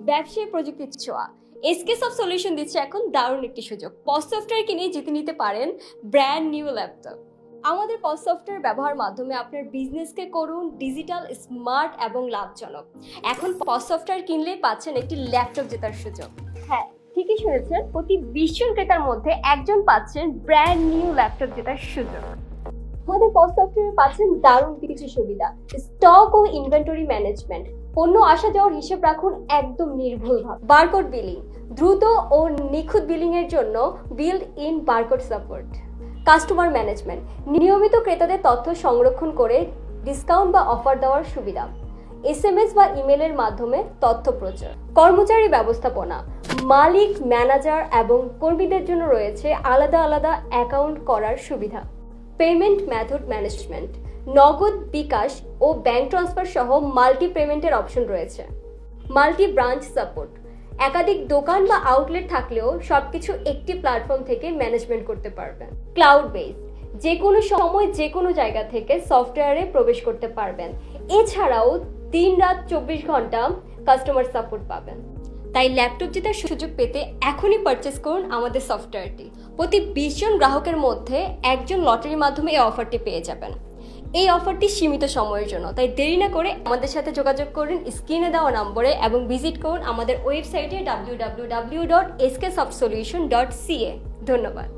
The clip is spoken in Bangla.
ব্যবসায়ী প্রযুক্তির ছোঁয়া। এসকে সফট সলিউশন দিচ্ছে এখন দারুণ একটি সুযোগ। পজ সফটওয়্যার কিনে জিতে নিতে পারেন ব্র্যান্ড নিউ ল্যাপটপ। আমাদের পজ সফটওয়্যার ব্যবহার মাধ্যমে আপনার বিজনেসকে করুন ডিজিটাল, স্মার্ট এবং লাভজনক। এখন পজ সফটওয়্যার কিনলেই পাচ্ছেন একটি ল্যাপটপ জেতার সুযোগ। হ্যাঁ, ঠিকই শুনেছেন, প্রতি 20 জন ক্রেতার মধ্যে একজন পাচ্ছেন ব্র্যান্ড নিউ ল্যাপটপ জেতার সুযোগ। আমাদের পজ সফটওয়্যারে পাচ্ছেন দারুণ কিছু সুবিধা: স্টক ও ইনভেন্টরি ম্যানেজমেন্ট, পণ্য আসা যাওয়ার হিসেব রাখুন একদম নির্ভুলভাবে। বারকোড বিলিং, দ্রুত ও নিখুঁত বিলিং এর জন্য build in barcode support. Customer management, নিয়মিত ক্রেতাদের তথ্য সংরক্ষণ করে ডিসকাউন্ট বা অফার দেওয়ার সুবিধা। এসএমএস বা ইমেলের মাধ্যমে তথ্য প্রচার। কর্মচারী ব্যবস্থাপনা, মালিক, ম্যানেজার এবং কর্মীদের জন্য রয়েছে আলাদা আলাদা অ্যাকাউন্ট করার সুবিধা। পেমেন্ট মেথড ম্যানেজমেন্ট, নগদ, বিকাশ ও ব্যাংক ট্রান্সফার সহ মাল্টি পেমেন্টের অপশন রয়েছে। মাল্টি ব্রাঞ্চ সাপোর্ট, একাধিক দোকান বা আউটলেট থাকলেও সবকিছু একটি প্ল্যাটফর্ম থেকে ম্যানেজমেন্ট করতে পারবেন। ক্লাউড বেসড, যে কোনো সময় যে কোনো জায়গা থেকে সফটওয়্যারে প্রবেশ করতে পারবেন। এছাড়াও দিন-রাত 24 ঘন্টা কাস্টমার সাপোর্ট পাবেন। তাই ল্যাপটপ জেতার সুযোগ পেতে এখনই পারচেস করুন আমাদের সফটওয়্যারটি। প্রতি 20 জন গ্রাহকের মধ্যে একজন লটারির মাধ্যমে এই অফারটি পেয়ে যাবেন। এই অফারটি সীমিত সময়ের জন্য, তাই দেরি না করে আমাদের সাথে যোগাযোগ করুন স্ক্রিনে দেওয়া নম্বরে এবং ভিজিট করুন আমাদের ওয়েবসাইটে www.sksoft.solution.ca। ধন্যবাদ।